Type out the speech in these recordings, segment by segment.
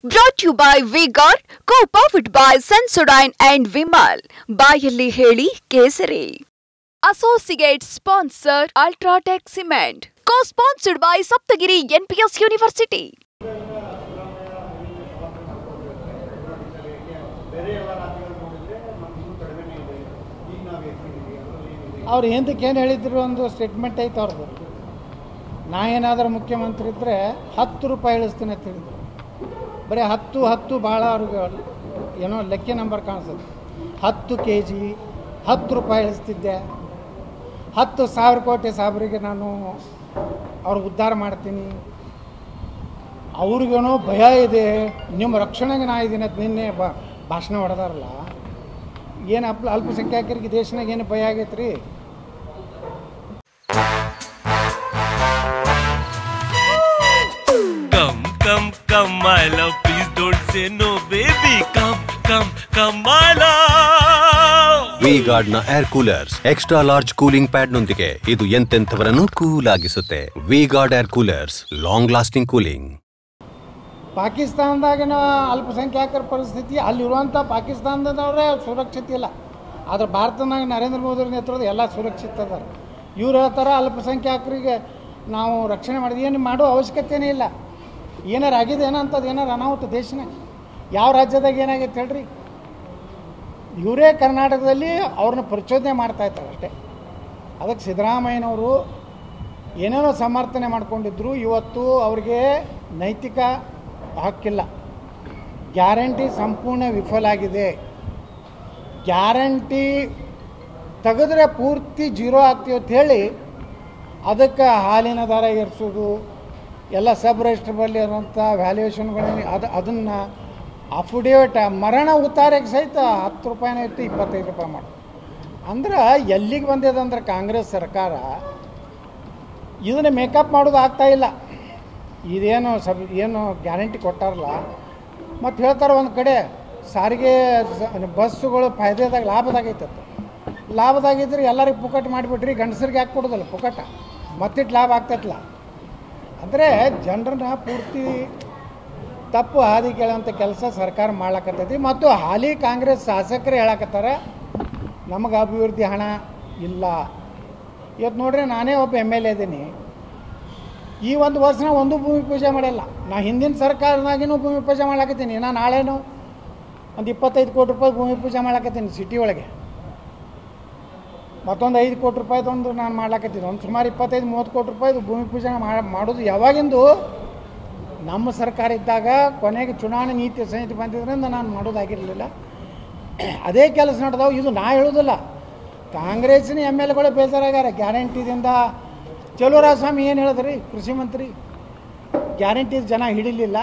Brought to you by V-Guard, co-powered by Sensodyne and Vimal. ಬಾಯಲ್ಲಿ ಹೇಳಿ ಕೇಸರಿ. Associate sponsor Ultratech Cement. Co-sponsored by Saptagiri NPS University. ಅವ್ರು ಏನು ಹೇಳಿದ್ರು ಒಂದು ಸ್ಟೇಟ್ಮೆಂಟ್ ಐತೆ ಅವ್ರದ್ದು. ನಾ ಏನಾದರೂ ಮುಖ್ಯಮಂತ್ರಿ ಇದ್ದರೆ 10 ರೂಪಾಯಿ ಇಳಿಸ್ತೀನಿ ಅಂತ ಹೇಳಿದ್ರು. ಬರೀ 10 ಭಾಳ ಅವ್ರಿಗೆ ಏನೋ ಲೆಕ್ಕ ನಂಬರ್ ಕಾಣಿಸ್ತದೆ. 10 kg 10 ರೂಪಾಯಿ ಇಳಿಸ್ತಿದ್ದೆ, 10,000 ಕೋಟಿ ಸಾಬ್ರಿಗೆ ನಾನು ಅವ್ರಿಗೆ ಉದ್ಧಾರ ಮಾಡ್ತೀನಿ, ಅವ್ರಿಗೇನೋ ಭಯ ಇದೆ, ನಿಮ್ಮ ರಕ್ಷಣೆಗೆ ನಾ ಇದ್ದೀನಿ ಅಂತ ನಿನ್ನೆ ಭಾಷಣ ಹೊಡೆದಾರಲ್ಲ. ಏನು ಅಲ್ಪಸಂಖ್ಯಾತರಿಗೆ ದೇಶನಾಗ ಏನು ಭಯ ಆಗೈತೆ ರೀ? Come, my love, please don't say no, baby. Come, my love. V-Guard ನ air coolers extra large cooling pad ನೊಂದಿಗೆ ಇದು ಎಂತೆಂಥವರನ್ನು ಕೂಲ್ ಆಗಿಸುತ್ತೆ. V-Guard air coolers, long lasting cooling. ಪಾಕಿಸ್ತಾನದಾಗಿನ ಅಲ್ಪಸಂಖ್ಯಾತರ ಪರಿಸ್ಥಿತಿ, ಅಲ್ಲಿರುವಂಥ ಪಾಕಿಸ್ತಾನದವರೇ ಸುರಕ್ಷಿತ ಇಲ್ಲ. ಆದರೆ ಭಾರತದಾಗ ನರೇಂದ್ರ ಮೋದಿ ನೇತೃತ್ವದ ಎಲ್ಲ ಸುರಕ್ಷಿತ ಅದಾರೆ. ಇವ್ರು ಹೇಳ್ತಾರೆ ಅಲ್ಪಸಂಖ್ಯಾತರಿಗೆ ನಾವು ರಕ್ಷಣೆ ಮಾಡಿದ್ವಿ. ಏನು ಮಾಡೋ ಅವಶ್ಯಕತೆಯೇ ಇಲ್ಲ. ಏನಾರು ಆಗಿದೆ ಏನೋ ಅಂಥದ್ದು, ಏನಾರು ಅನಾಹುತ ದೇಶನಾಗ ಯಾವ ರಾಜ್ಯದಾಗ ಏನಾಗೈತೆ ಹೇಳ್ರಿ? ಇವರೇ ಕರ್ನಾಟಕದಲ್ಲಿ ಅವ್ರನ್ನ ಪ್ರಚೋದನೆ ಮಾಡ್ತಾಯಿರ್ತಾರೆ ಅಷ್ಟೇ. ಅದಕ್ಕೆ ಸಿದ್ದರಾಮಯ್ಯನವರು ಏನೇನೋ ಸಮರ್ಥನೆ ಮಾಡ್ಕೊಂಡಿದ್ರು. ಇವತ್ತು ಅವ್ರಿಗೆ ನೈತಿಕ ಹಕ್ಕಿಲ್ಲ. ಗ್ಯಾರಂಟಿ ಸಂಪೂರ್ಣ ವಿಫಲ ಆಗಿದೆ. ಗ್ಯಾರಂಟಿ ತೆಗೆದ್ರೆ ಪೂರ್ತಿ ಜೀರೋ ಆಗ್ತೀವಿ ಅಂತ ಹೇಳಿ ಅದಕ್ಕೆ ಹಾಲಿನ ದರ ಏರಿಸೋದು, ಎಲ್ಲ ಸಬ್ ರಿಜಿಸ್ಟ್ರಬಲ್ಲಿ ಇರುವಂಥ ವ್ಯಾಲ್ಯೂಯೇಷನ್ಗಳನ್ನು ಅದನ್ನು ಅಫಿಡೇವಿಟ್ ಮರಣ ಉತ್ತಾರಕ್ಕೆ ಸಹಿತ 10 ರೂಪಾಯಿನ ಇತ್ತು 25 ರೂಪಾಯಿ ಮಾಡಿ. ಅಂದ್ರೆ ಎಲ್ಲಿಗೆ ಬಂದಿದೆ ಅಂದ್ರೆ ಕಾಂಗ್ರೆಸ್ ಸರ್ಕಾರ ಇದನ್ನು ಮೇಕಪ್ ಮಾಡೋದು ಆಗ್ತಾಯಿಲ್ಲ. ಇದೇನು ಏನು ಗ್ಯಾರಂಟಿ ಕೊಟ್ಟಾರಲ್ಲ, ಮತ್ತು ಹೇಳ್ತಾರೆ ಒಂದು ಕಡೆ ಸಾರಿಗೆ ಬಸ್ಸುಗಳು ಫಾಯ್ದೆದಾಗ ಲಾಭದಾಗೈತೆ. ಲಾಭದಾಗಿದ್ರೆ ಎಲ್ಲರಿಗೆ ಪುಕಟ್ ಮಾಡಿಬಿಟ್ರಿ, ಗಂಡಸರಿಗೆ ಯಾಕೆ ಕೊಡೋದಲ್ಲ ಪುಕಟ, ಮತ್ತಿಟ್ಟು ಲಾಭ ಆಗ್ತೈತಲ್ಲ. ಅಂದರೆ ಜನರನ್ನ ಪೂರ್ತಿ ತಪ್ಪು ಹಾದಿ ಕೇಳೋಂಥ ಕೆಲಸ ಸರ್ಕಾರ ಮಾಡ್ಲಕತ್ತೈತಿ. ಮತ್ತು ಹಾಲಿ ಕಾಂಗ್ರೆಸ್ ಶಾಸಕರು ಹೇಳಕತ್ತಾರೆ ನಮಗೆ ಅಭಿವೃದ್ಧಿ ಹಣ ಇಲ್ಲ. ಇವತ್ತು ನೋಡ್ರಿ, ನಾನೇ ಒಬ್ಬ MLA ಇದ್ದೀನಿ. ಈ ಒಂದು ವರ್ಷ ಒಂದು ಭೂಮಿ ಪೂಜೆ ಮಾಡಿಲ್ಲ. ನಾ ಹಿಂದಿನ ಸರ್ಕಾರದಾಗಿನೂ ಭೂಮಿ ಪೂಜೆ ಮಾಡ್ಲಾಕತ್ತೀನಿ. ನಾನು ನಾಳೆನೂ ಒಂದು 25 ಕೋಟಿ ರೂಪಾಯಿ ಭೂಮಿ ಪೂಜೆ ಮಾಡ್ಲಾಕತ್ತೀನಿ ಸಿಟಿ ಒಳಗೆ. ಮತ್ತೊಂದು 5 ಕೋಟಿ ರೂಪಾಯಿದೊಂದು ನಾನು ಮಾಡ್ಲಾಕತ್ತೀನಿ. ಒಂದು ಸುಮಾರು 25-30 ಕೋಟಿ ರೂಪಾಯಿದು ಭೂಮಿ ಪೂಜೆ ಮಾಡೋದು ಯಾವಾಗಿಂದು ನಮ್ಮ ಸರ್ಕಾರ ಇದ್ದಾಗ. ಕೊನೆಗೆ ಚುನಾವಣೆ ನೀತಿ ಸಂಹಿತೆ ಬಂದಿದ್ದರಿಂದ ನಾನು ಮಾಡೋದಾಗಿರಲಿಲ್ಲ. ಅದೇ ಕೆಲಸ ನಡೆದವು. ಇದು ನಾ ಹೇಳೋದಿಲ್ಲ, ಕಾಂಗ್ರೆಸ್ಸಿನ MLAಗಳು ಬೇಜಾರಾಗ್ಯಾರ ಗ್ಯಾರಂಟಿದಿಂದ. ಚಲುವರಾಯಸ್ವಾಮಿ ಏನು ಹೇಳಿದ್ರಿ ಕೃಷಿ ಮಂತ್ರಿ? ಗ್ಯಾರಂಟಿ ಜನ ಹಿಡಿಲಿಲ್ಲ,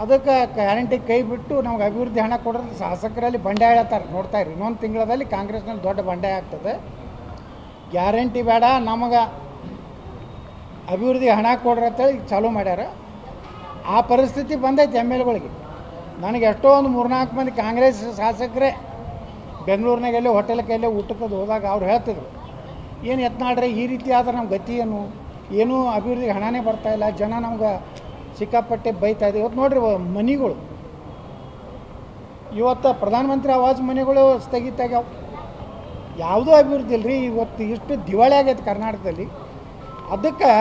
ಅದಕ್ಕೆ ಗ್ಯಾರಂಟಿ ಕೈ ಬಿಟ್ಟು ನಮ್ಗೆ ಅಭಿವೃದ್ಧಿ ಹಣ ಕೊಡೋದು ಶಾಸಕರಲ್ಲಿ ಬಂಡಾಯ ಹೇಳ್ತಾರೆ. ನೋಡ್ತಾ ಇರಿ, ಇನ್ನೊಂದು ತಿಂಗಳಲ್ಲಿ ಕಾಂಗ್ರೆಸ್ನಲ್ಲಿ ದೊಡ್ಡ ಬಂಡಾಯ ಆಗ್ತದೆ. ಗ್ಯಾರಂಟಿ ಬೇಡ, ನಮಗೆ ಅಭಿವೃದ್ಧಿ ಹಣ ಕೊಡ್ರಿ ಅಂತೇಳಿ ಚಾಲೂ ಮಾಡ್ಯಾರ. ಆ ಪರಿಸ್ಥಿತಿ ಬಂದೈತೆ MLAಗಳಿಗೆ. ನನಗೆ ಎಷ್ಟೋ ಒಂದು 3-4 ಮಂದಿ ಕಾಂಗ್ರೆಸ್ ಶಾಸಕರೇ ಬೆಂಗಳೂರಿನಾಗೆಲ್ಲೋ ಹೋಟೆಲ್ಗೆಲ್ಲೋ ಊಟಕ್ಕದು ಹೋದಾಗ ಅವ್ರು ಹೇಳ್ತಿದ್ರು, ಏನು ಯತ್ನಾಳ್ರೆ ಈ ರೀತಿ ಆದ್ರೆ ನಮ್ಮ ಗತಿ ಏನೂ ಅಭಿವೃದ್ಧಿ ಹಣನೇ ಬರ್ತಾಯಿಲ್ಲ, ಜನ ನಮ್ಗೆ ಸಿಕ್ಕಾಪಟ್ಟೆ ಬೈತಾ ಇದೆ. ಇವತ್ತು ನೋಡ್ರಿ, ಮನೆಗಳು ಇವತ್ತು ಪ್ರಧಾನಮಂತ್ರಿ ಆವಾಸ್ ಮನೆಗಳು ಸ್ಥಗಿತ ಆಗ್ಯಾವ. ಯಾವುದೂ ಅಭಿವೃದ್ಧಿ ಇಲ್ಲರಿ. ಇವತ್ತು ಇಷ್ಟು ದಿವಾಳಿ ಆಗೈತೆ ಕರ್ನಾಟಕದಲ್ಲಿ. ಅದಕ್ಕೆ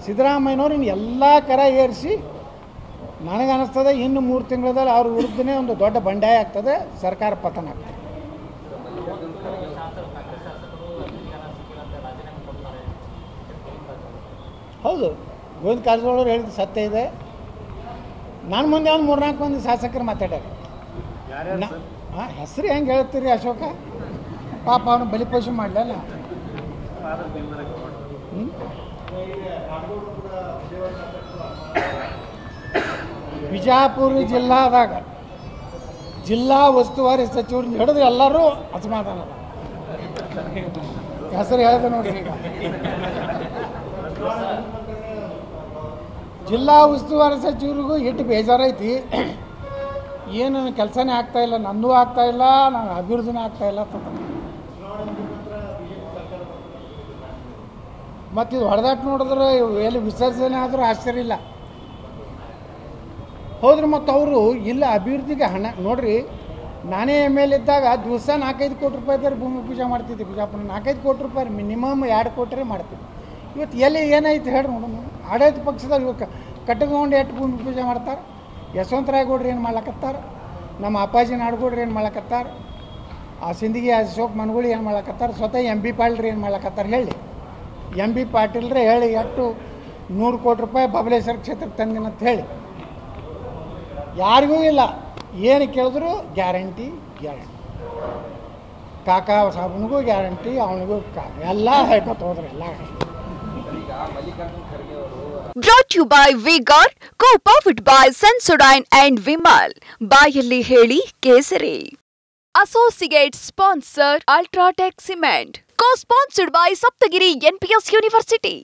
ಸಿದ್ದರಾಮಯ್ಯನವ್ರು ಇನ್ನು ಎಲ್ಲ ಕರ ಏರಿಸಿ, ನನಗನ್ನಿಸ್ತದೆ ಇನ್ನು 3 ತಿಂಗಳಲ್ಲಿ ಅವ್ರ ವಿರುದ್ಧನೇ ಒಂದು ದೊಡ್ಡ ಬಂಡಾಯ ಆಗ್ತದೆ, ಸರ್ಕಾರ ಪತನ ಆಗ್ತದೆ. ಹೌದು, ಗೋವಿಂದ ಕಾರಜೋಳ ಹೇಳಿದ ಸತ್ಯ ಇದೆ. ನಾನು ಮುಂದೆ ಒಂದು 3-4 ಮಂದಿ ಶಾಸಕರು ಮಾತಾಡ್ಯಾರ. ಹೆಸರು ಹೆಂಗೆ ಹೇಳ್ತೀರಿ ಅಶೋಕ? ಪಾಪ ಅವನು ಬಲಿಪೋಷೆ ಮಾಡಲಲ್ಲ. ಬಿಜಾಪುರ ಜಿಲ್ಲಾದಾಗ ಜಿಲ್ಲಾ ಉಸ್ತುವಾರಿ ಸಚಿವರನ್ನ ಹಿಡಿದು ಎಲ್ಲರೂ ಅಸಮಾಧಾನ. ಹೆಸರು ಹೇಳಿದೆ ನೋಡ್ರಿ. ಈಗ ಜಿಲ್ಲಾ ಉಸ್ತುವಾರಿ ಸಚಿವರಿಗೂ ಇಟ್ಟು ಬೇಜಾರೈತಿ. ಏನು ಕೆಲಸನೇ ಆಗ್ತಾಯಿಲ್ಲ, ನನ್ನೂ ಆಗ್ತಾಯಿಲ್ಲ, ನಾನು ಅಭಿವೃದ್ಧಿನೇ ಆಗ್ತಾಯಿಲ್ಲ ಅಂತ. ಮತ್ತು ಇದು ಹೊಡೆದಾಟ ನೋಡಿದ್ರೆ ಎಲ್ಲಿ ವಿಸರ್ಜನೆ ಆದರೂ ಆಶ್ಚರ್ಯ ಇಲ್ಲ. ಹೋದ್ರೆ ಮತ್ತು ಅವರು ಇಲ್ಲ ಅಭಿವೃದ್ಧಿಗೆ ಹಣ ನೋಡ್ರಿ, ನಾನೇ ML ಇದ್ದಾಗ ದಿವಸ 4-5 ಕೋಟಿ ರೂಪಾಯಿದಾರೆ ಭೂಮಿ ಪೂಜೆ ಮಾಡ್ತಿದ್ದೆ. ಬಿಜಾಪುರ 4-5 ಕೋಟಿ ರೂಪಾಯಿ ಮಿನಿಮಮ್ 2 ಕೋಟಿ ಮಾಡ್ತಿದ್ದೆ. ಇವತ್ತು ಎಲ್ಲಿ ಏನಾಯ್ತು ಹೇಳಿ ನೋಡೋಣ. ಆಡಳಿತ ಪಕ್ಷದಾಗ ಇವಾಗ ಕಟ್ಟಗೊಂಡು ಎಷ್ಟು ಭೂಮಿ ಪೂಜೆ ಮಾಡ್ತಾರೆ. ಯಶವಂತರಾಯ ಗೌಡ್ರು ಏನು ಮಾಡ್ಲಕತ್ತಾರೆ, ನಮ್ಮ ಅಪ್ಪಾಜಿ ನಾಡಗೌಡ್ರು ಏನು ಮಾಡ್ಲಕತ್ತಾರೆ, ಆ ಸಿಂದಗಿ ಅಶೋಕ್ ಮನಗೂಳಿ ಏನು ಮಾಡ್ಲಕತ್ತಾರೆ, ಸ್ವತಃ MB ಪಾಟೀಲ್ರು ಏನು ಮಾಡ್ಲಕತ್ತಾರೆ ಹೇಳಿ. MB ಪಾಟೀಲ್ರೆ ಹೇಳಿ ಎಷ್ಟು 100 ಕೋಟಿ ರೂಪಾಯಿ ಬಬಲೇಶ್ವರ ಕ್ಷೇತ್ರಕ್ಕೆ ತಂದಿನಂತ ಹೇಳಿ. ಯಾರಿಗೂ ಇಲ್ಲ, ಏನು ಕೇಳಿದ್ರು ಗ್ಯಾರಂಟಿ ಗ್ಯಾರಂಟಿ. ಕಾಕಾ ಸಾಬನಿಗೂ ಗ್ಯಾರಂಟಿ, ಅವನಿಗೂ ಎಲ್ಲ ಹೇಳ್ಕೊತ ಹೋದ್ರೆ ಎಲ್ಲ. Brought to you by V-Guard, co-powered by Sensodyne and Vimal. ಬಾಯಲ್ಲಿ ಹೇಳಿ ಕೇಸರಿ. Associate sponsor Ultratech Cement. Co-sponsored by Saptagiri NPS University.